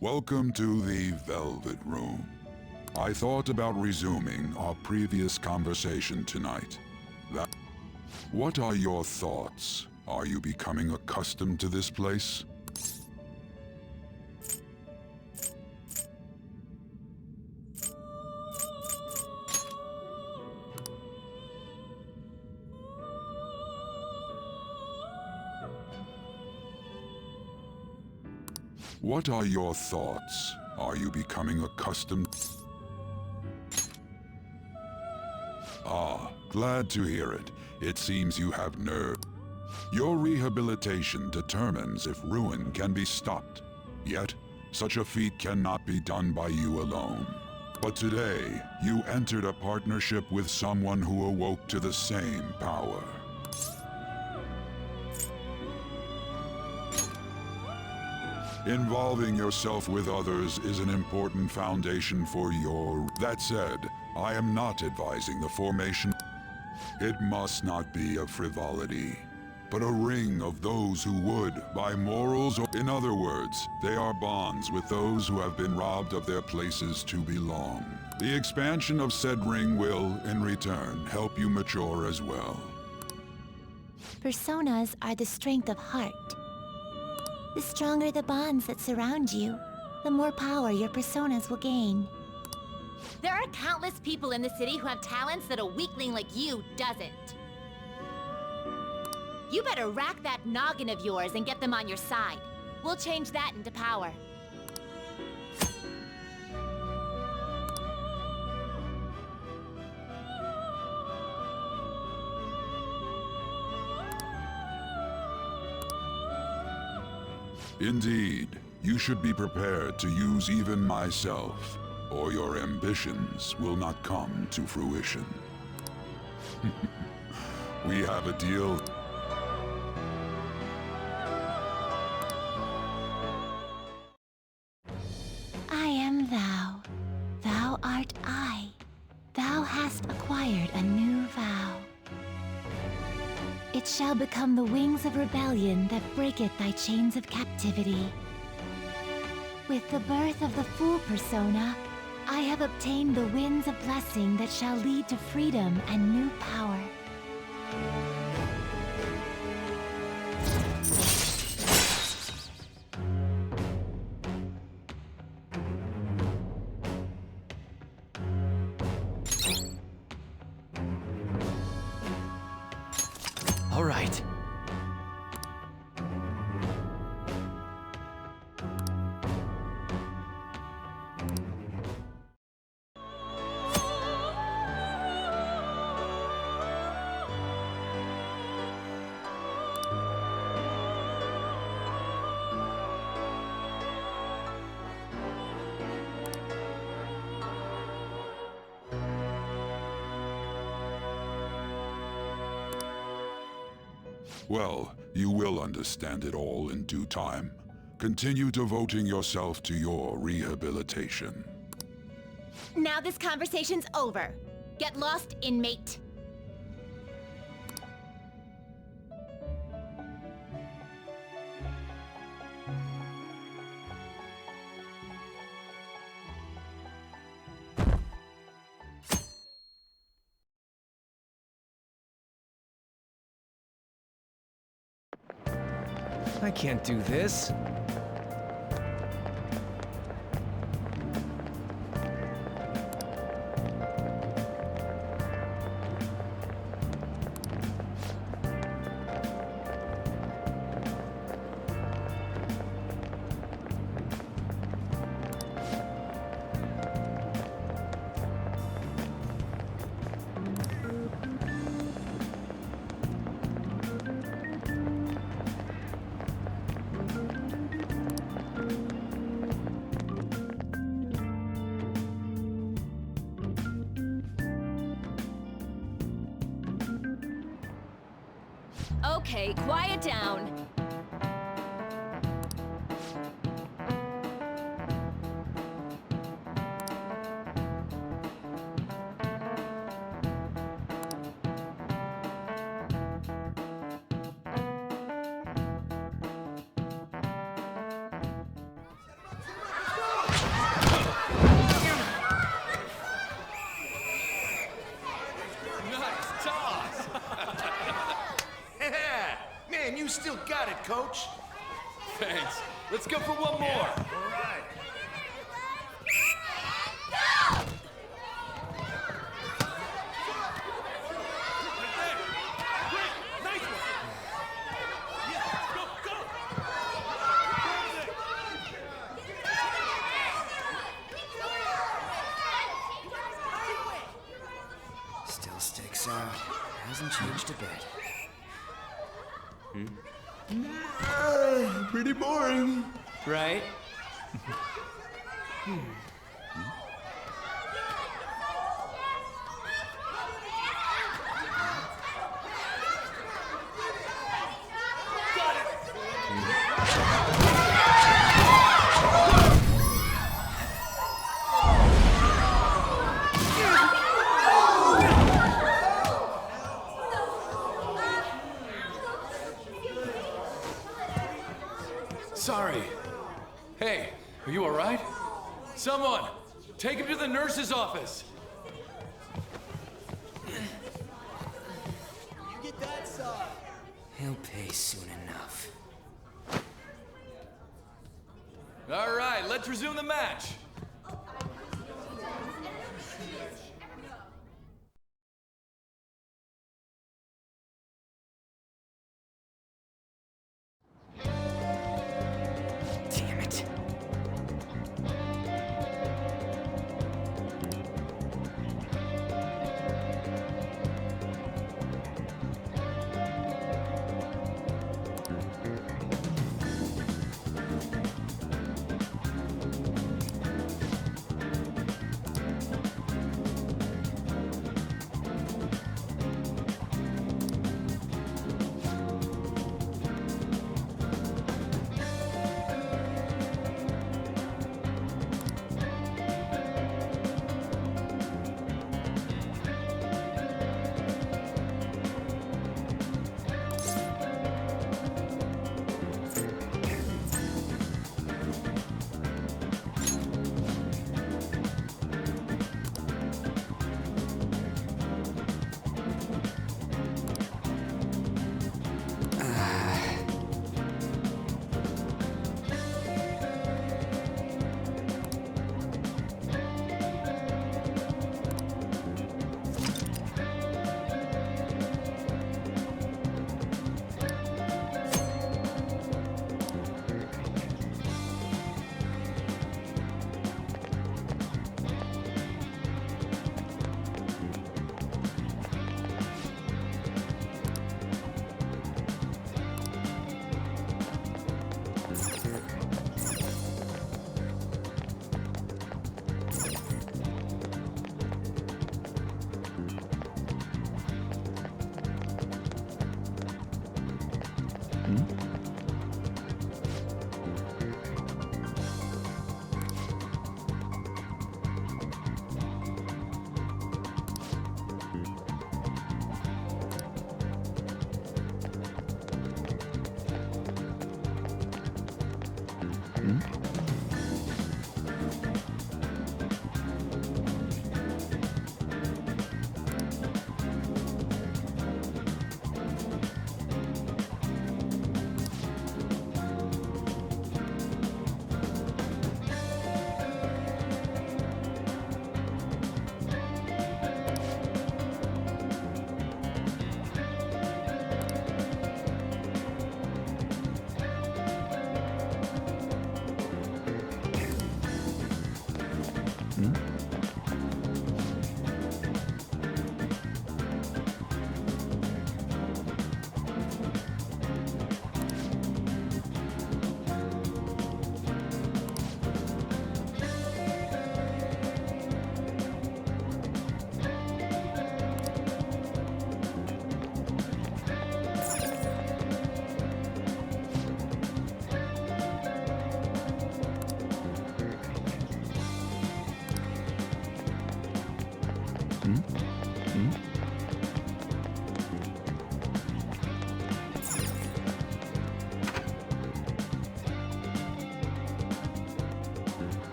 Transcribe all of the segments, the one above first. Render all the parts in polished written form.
Welcome to the Velvet Room. I thought about resuming our previous conversation tonight. What are your thoughts? Are you becoming accustomed to this place? What are your thoughts? Are you becoming accustomed? Ah, glad to hear it. It seems you have nerve. Your rehabilitation determines if ruin can be stopped. Yet, such a feat cannot be done by you alone. But today, you entered a partnership with someone who awoke to the same power. Involving yourself with others is an important foundation for your... That said, I am not advising the formation. It must not be a frivolity, but a ring of those who would, by morals or... In other words, they are bonds with those who have been robbed of their places to belong. The expansion of said ring will, in return, help you mature as well. Personas are the strength of heart. The stronger the bonds that surround you, the more power your personas will gain. There are countless people in the city who have talents that a weakling like you doesn't. You better rack that noggin of yours and get them on your side. We'll change that into power. Indeed, you should be prepared to use even myself, or your ambitions will not come to fruition. We have a deal. I am thou. Thou art I. Thou hast acquired a new vow. It shall become the wings of rebellion that breaketh thy chains of captivity. With the birth of the Fool persona, I have obtained the winds of blessing that shall lead to freedom and new power. All right. Well, you will understand it all in due time. Continue devoting yourself to your rehabilitation. Now this conversation's over. Get lost, inmate. I can't do this. Okay, quiet down. Nice toss. Man, you still got it, coach. Thanks. Let's go for one more. All right. Still sticks out. Hasn't changed a bit. Pretty boring. Right? Sorry. Hey, are you all right? Someone, take him to the nurse's office. He'll pay soon enough. All right, let's resume the match. Damn it.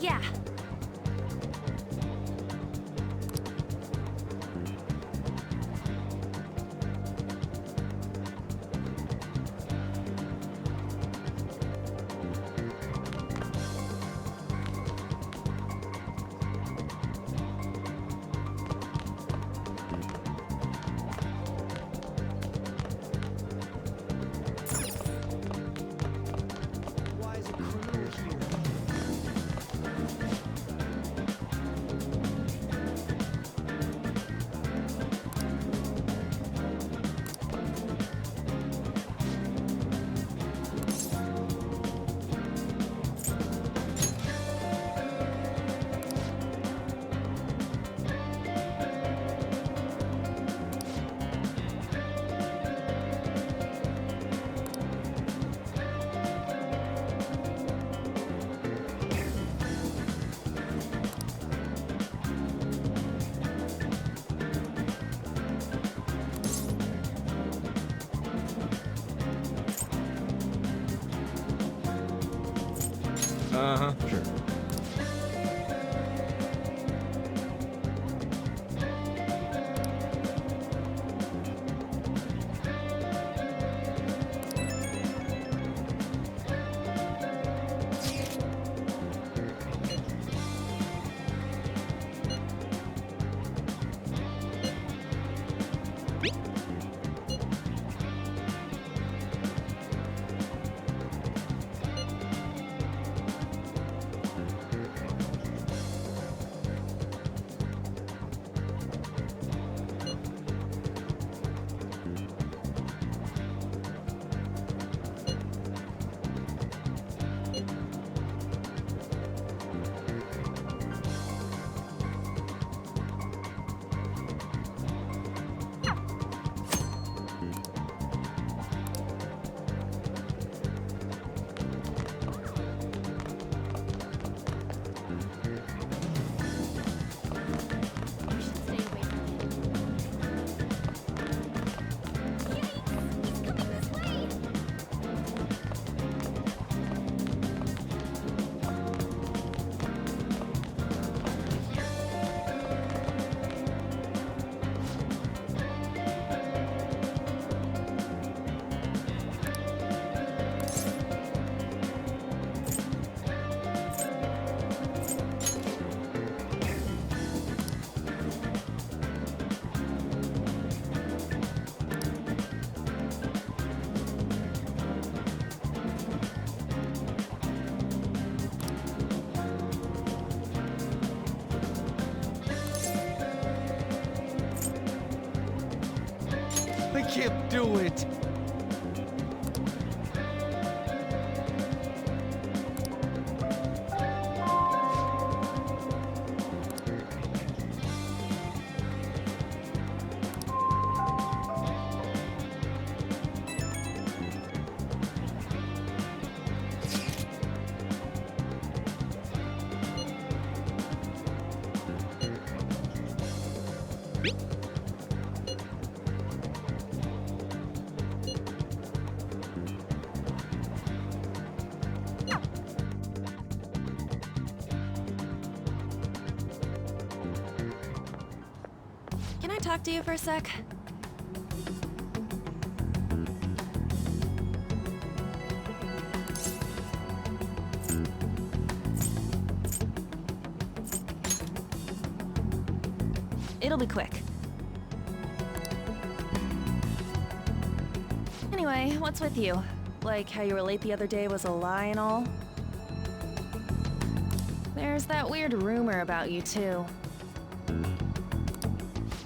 Yeah. Sure. You should stay away from him. Yikes! He's coming this way! I can't do it. Can I talk to you for a sec? It'll be quick. Anyway, what's with you? Like how you were late the other day was a lie and all? There's that weird rumor about you too.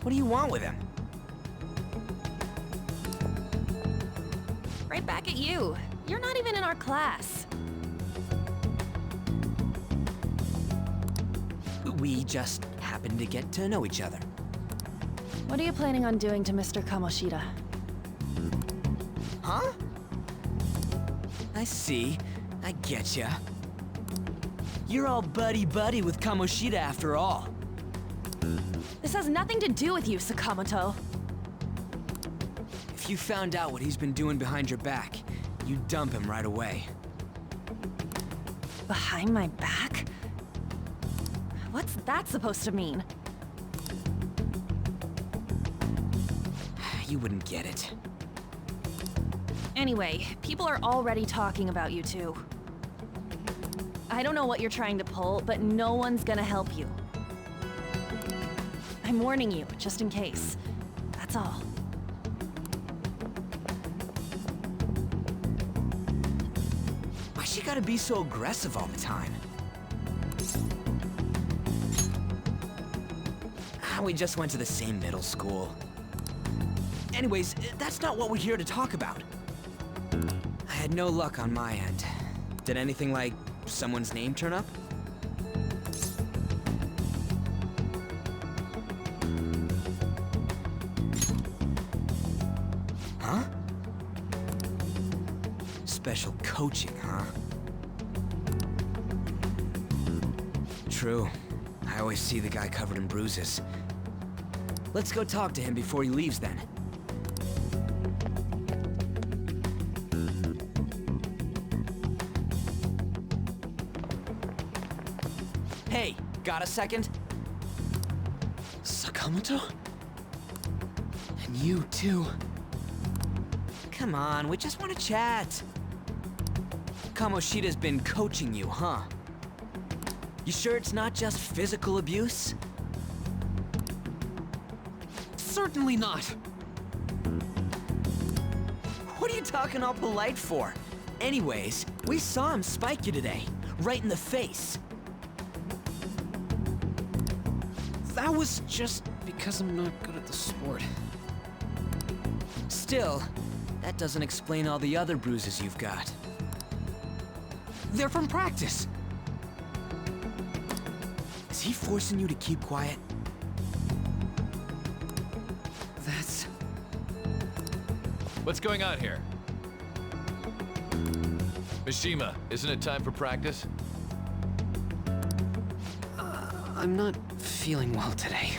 What do you want with him? Right back at you. You're not even in our class. We just happened to get to know each other. What are you planning on doing to Mr. Kamoshida? Huh? I see. I getcha. You're all buddy-buddy with Kamoshida after all. This has nothing to do with you, Sakamoto. If you found out what he's been doing behind your back, you'd dump him right away. Behind my back? What's that supposed to mean? You wouldn't get it. Anyway, people are already talking about you two. I don't know what you're trying to pull, but no one's gonna help you. I'm warning you, just in case. That's all. Why she gotta be so aggressive all the time? We just went to the same middle school. Anyways, that's not what we're here to talk about. I had no luck on my end. Did anything like someone's name turn up? Huh? Special coaching, huh? True. I always see the guy covered in bruises. Let's go talk to him before he leaves then. Hey, got a second? Sakamoto? And you too. Come on, we just want to chat. Kamoshida's been coaching you, huh? You sure it's not just physical abuse? Certainly not. What are you talking all polite for? Anyways, we saw him spike you today, right in the face. That was just because I'm not good at the sport. Still, that doesn't explain all the other bruises you've got. They're from practice. Is he forcing you to keep quiet? That's... What's going on here? Mishima, isn't it time for practice? I'm not feeling well today.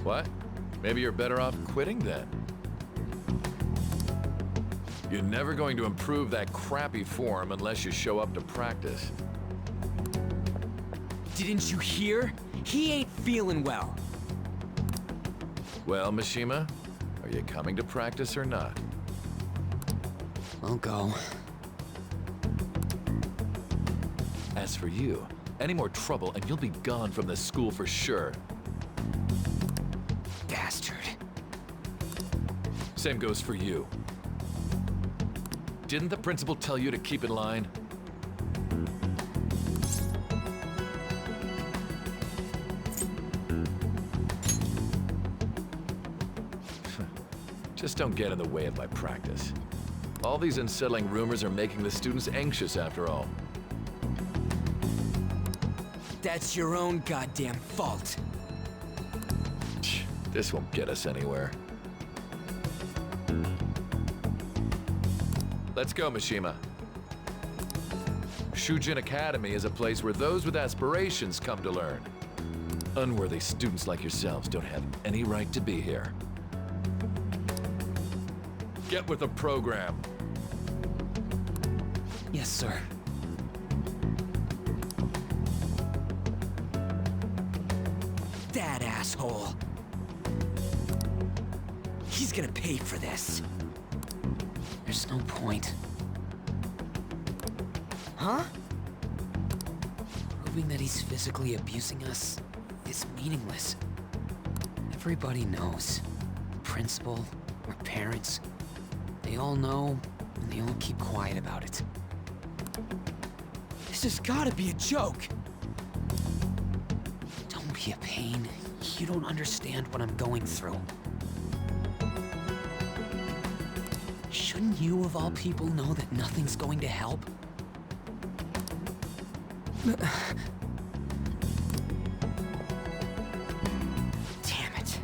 What? Maybe you're better off quitting then. You're never going to improve that crappy form unless you show up to practice. Didn't you hear? He ain't feeling well. Well, Mishima, are you coming to practice or not? I'll go. As for you, any more trouble and you'll be gone from this school for sure. Bastard. Same goes for you. Didn't the principal tell you to keep in line? Just don't get in the way of my practice. All these unsettling rumors are making the students anxious after all. That's your own goddamn fault. This won't get us anywhere. Let's go, Mishima. Shujin Academy is a place where those with aspirations come to learn. Unworthy students like yourselves don't have any right to be here. Get with the program. Yes, sir. That asshole. He's gonna pay for this. There's no point. Huh? Proving that he's physically abusing us is meaningless. Everybody knows. The principal, our parents, they all know, and they all keep quiet about it. This has gotta be a joke. Don't be a pain. You don't understand what I'm going through. Shouldn't you, of all people, know that nothing's going to help? Damn it.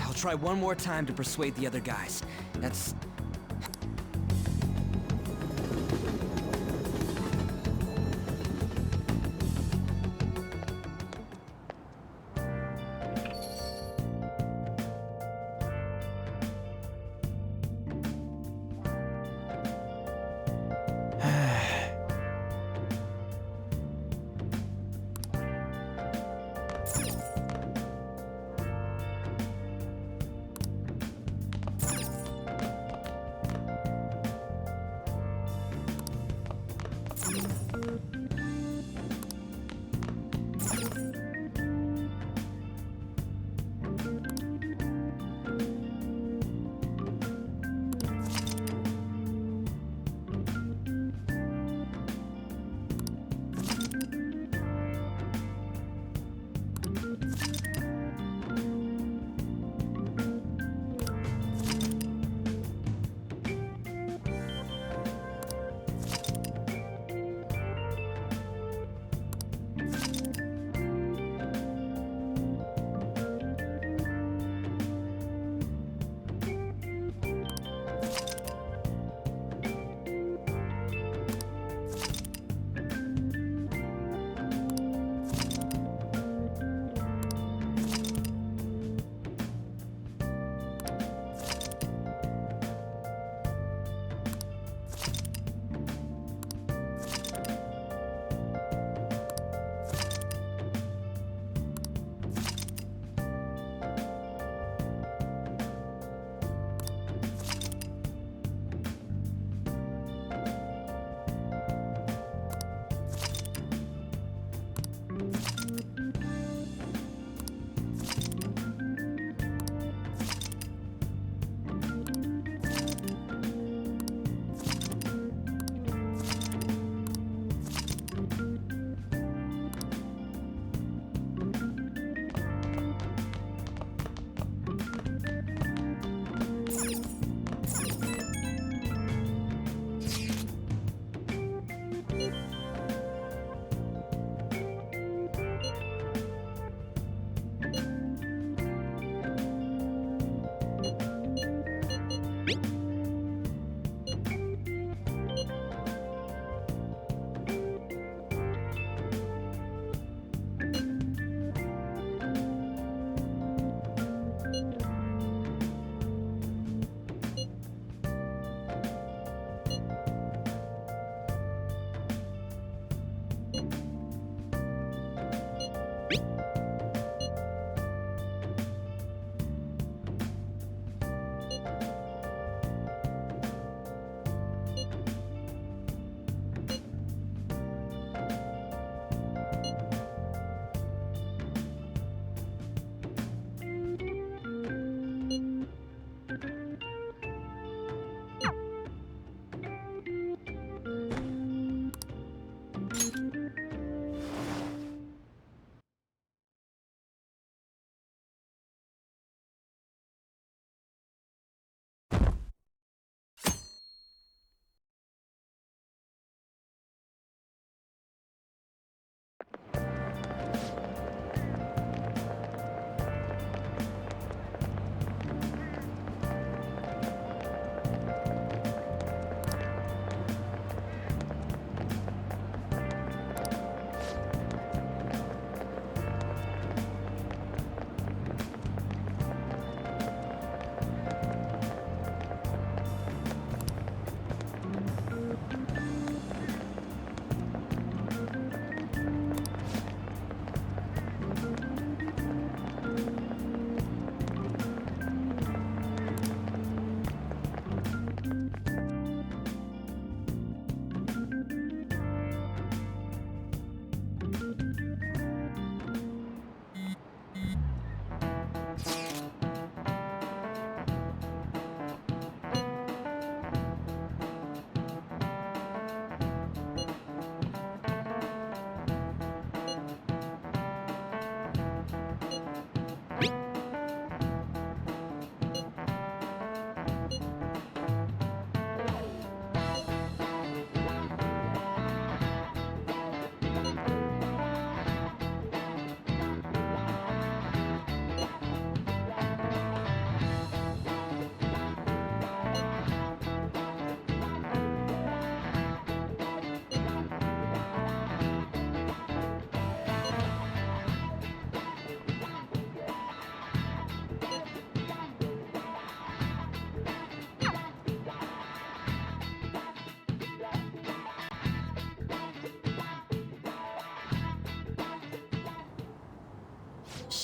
I'll try one more time to persuade the other guys. That's...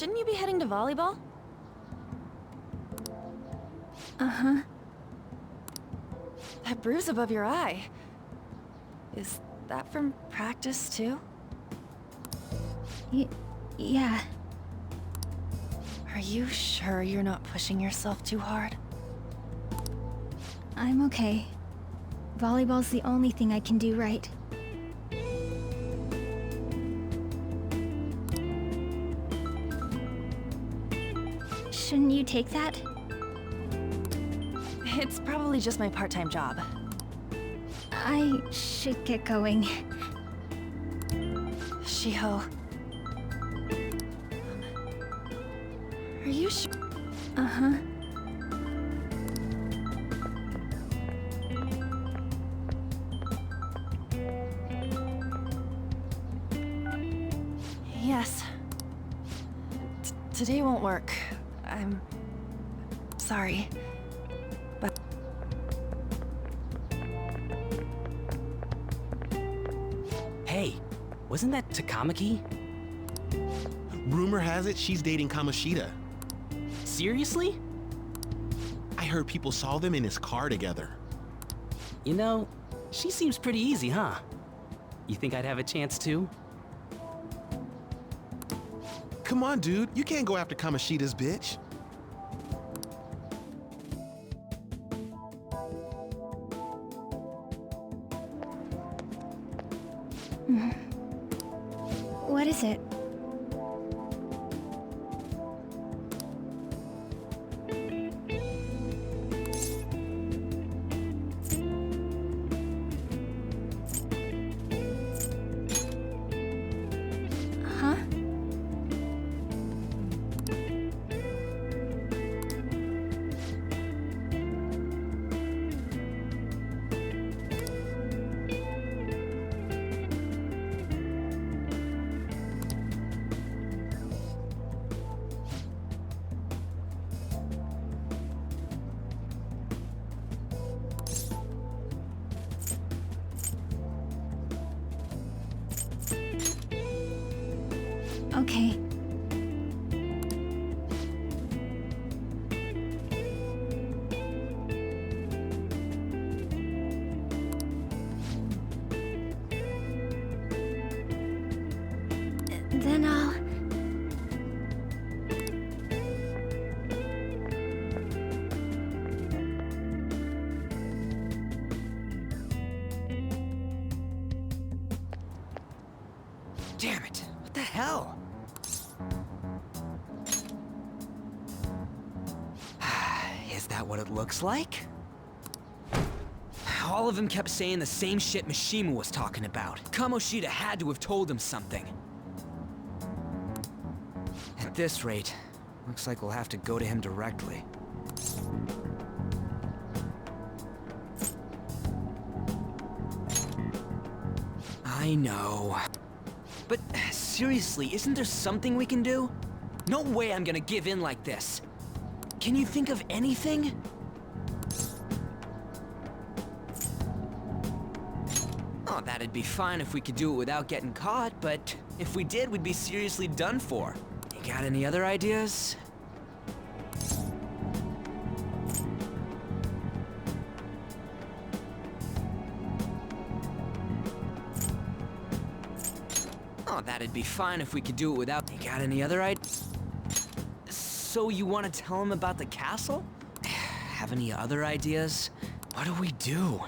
shouldn't you be heading to volleyball? Uh-huh. That bruise above your eye. Is that from practice, too? Yeah. Are you sure you're not pushing yourself too hard? I'm okay. Volleyball's the only thing I can do right. Shouldn't you take that? It's probably just my part-time job. I should get going. Shiho. Are you sure? Uh-huh. Yes. Today won't work. I'm sorry. But Hey, wasn't that Takamaki? Rumor has it she's dating Kamoshida. Seriously? I heard people saw them in his car together. You know, she seems pretty easy, huh? You think I'd have a chance too? Come on, dude. You can't go after Kamoshida's bitch. What is it? Huh? Okay. Then I'll... Damn it! What the hell? Is that what it looks like? All of them kept saying the same shit Mishima was talking about. Kamoshida had to have told him something. At this rate, looks like we'll have to go to him directly. I know. But seriously, isn't there something we can do? No way I'm gonna give in like this. Can you think of anything? Oh, that'd be fine if we could do it without getting caught, but if we did, we'd be seriously done for. You got any other ideas? Oh, that'd be fine if we could do it without... You got any other ideas? So you want to tell him about the castle? Have any other ideas? What do we do?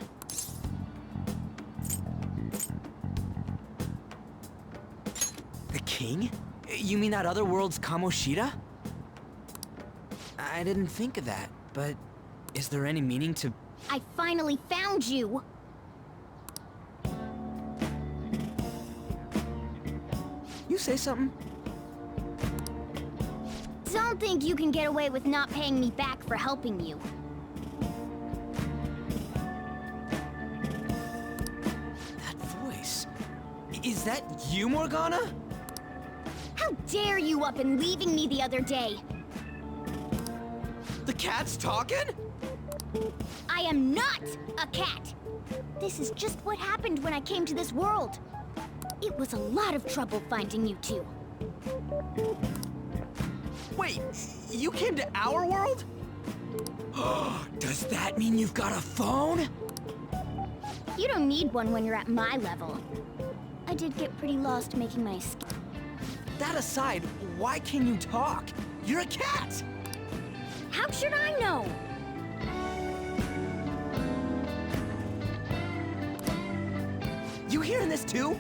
The king? You mean that other world's Kamoshida? I didn't think of that, but is there any meaning to... I finally found you! You say something? Don't think you can get away with not paying me back for helping you. That voice... Is that you, Morgana? How dare you up and leaving me the other day? The cat's talking? I am not a cat! This is just what happened when I came to this world. It was a lot of trouble finding you two. Wait, you came to our world? Does that mean you've got a phone? You don't need one when you're at my level. I did get pretty lost making my escape. That aside, why can you talk? You're a cat! How should I know? You hearing this too?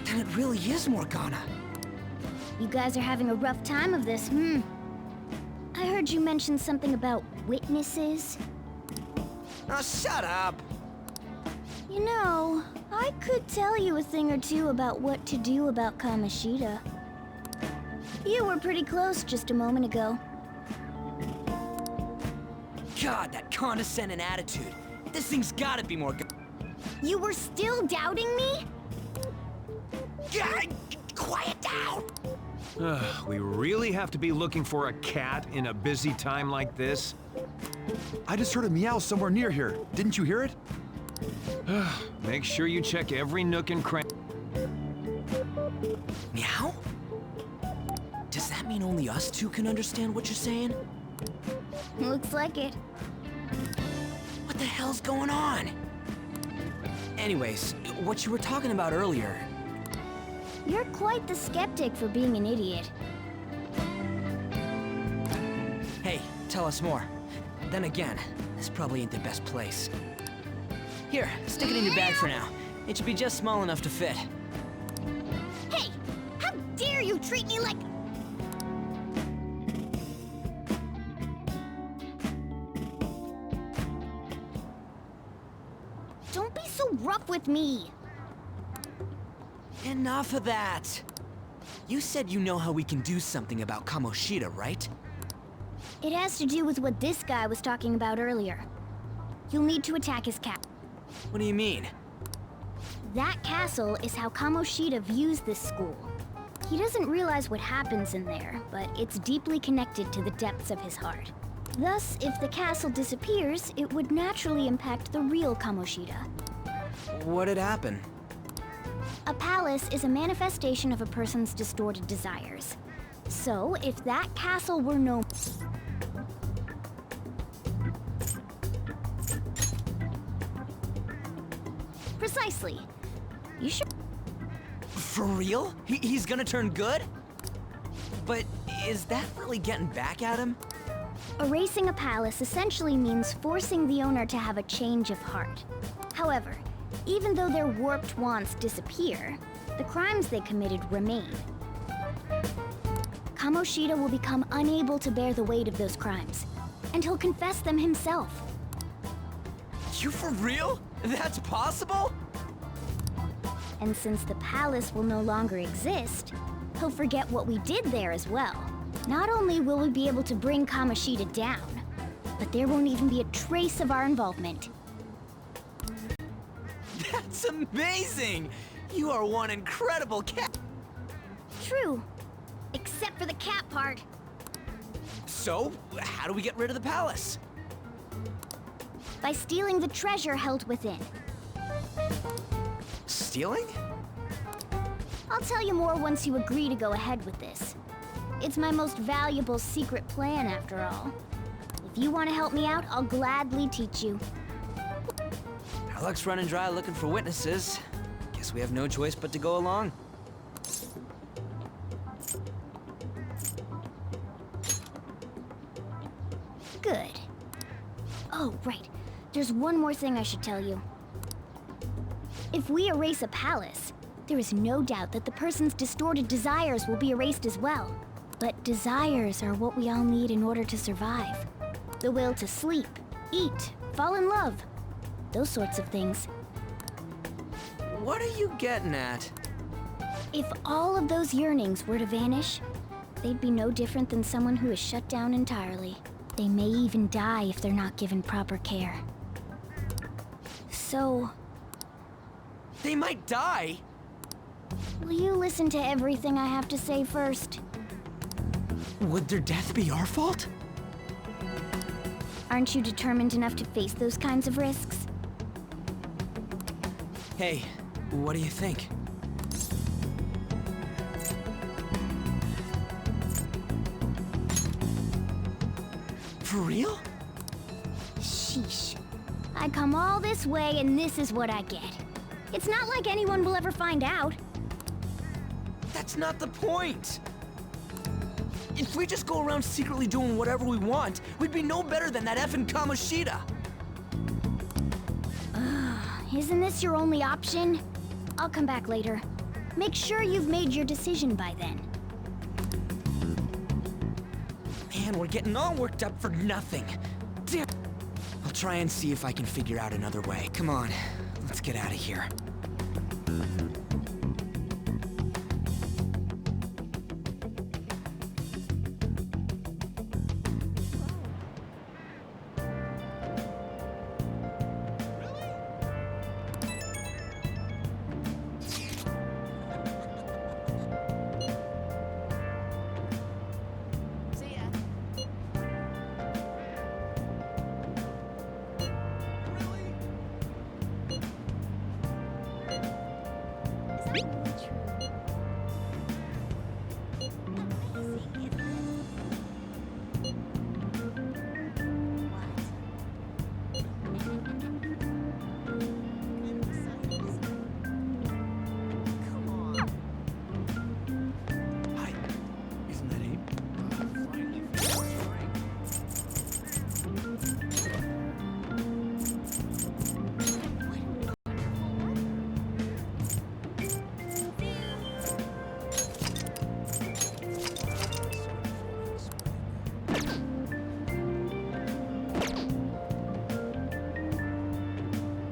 Then it really is Morgana. You guys are having a rough time of this, I heard you mention something about witnesses. Oh, shut up! You know, I could tell you a thing or two about what to do about Kamoshida. You were pretty close just a moment ago. God, that condescending attitude. This thing's gotta be more. You were still doubting me? God, quiet down! We really have to be looking for a cat in a busy time like this? I just heard a meow somewhere near here. Didn't you hear it? Make sure you check every nook and cranny. Meow? Does that mean only us two can understand what you're saying? Looks like it. What the hell's going on? Anyways, what you were talking about earlier. You're quite the skeptic for being an idiot. Hey, tell us more. Then again, this probably ain't the best place. Here, stick it in your bag for now. It should be just small enough to fit. Hey! How dare you treat me like... Don't be so rough with me! Enough of that! You said you know how we can do something about Kamoshida, right? It has to do with what this guy was talking about earlier. You'll need to attack his castle. What do you mean? That castle is how Kamoshida views this school. He doesn't realize what happens in there, but it's deeply connected to the depths of his heart. Thus, if the castle disappears, it would naturally impact the real Kamoshida. What'd happen? A palace is a manifestation of a person's distorted desires. So, if that castle were no... Precisely. You should... For real? He's gonna turn good? But is that really getting back at him? Erasing a palace essentially means forcing the owner to have a change of heart. However, even though their warped wants disappear, the crimes they committed remain. Kamoshida will become unable to bear the weight of those crimes, and he'll confess them himself. You for real? That's possible? And since the palace will no longer exist, he'll forget what we did there as well. Not only will we be able to bring Kamoshida down, but there won't even be a trace of our involvement. That's amazing! You are one incredible cat! True. Except for the cat part. So, how do we get rid of the palace? By stealing the treasure held within. Stealing? I'll tell you more once you agree to go ahead with this. It's my most valuable secret plan, after all. If you want to help me out, I'll gladly teach you. Our luck's running dry looking for witnesses. Guess we have no choice but to go along. Good. Oh, right. There's one more thing I should tell you. If we erase a palace, there is no doubt that the person's distorted desires will be erased as well. But desires are what we all need in order to survive. The will to sleep, eat, fall in love. Those sorts of things. What are you getting at? If all of those yearnings were to vanish, they'd be no different than someone who is shut down entirely. They may even die if they're not given proper care. So... They might die? will you listen to everything I have to say first? Would their death be our fault? Aren't you determined enough to face those kinds of risks? Hey, what do you think? For real? Sheesh. I come all this way and this is what I get. It's not like anyone will ever find out. That's not the point! If we just go around secretly doing whatever we want, we'd be no better than that effing Kamoshida! Isn't this your only option? I'll come back later. Make sure you've made your decision by then. Man, we're getting all worked up for nothing. Damn. I'll try and see if I can figure out another way. Come on, let's get out of here.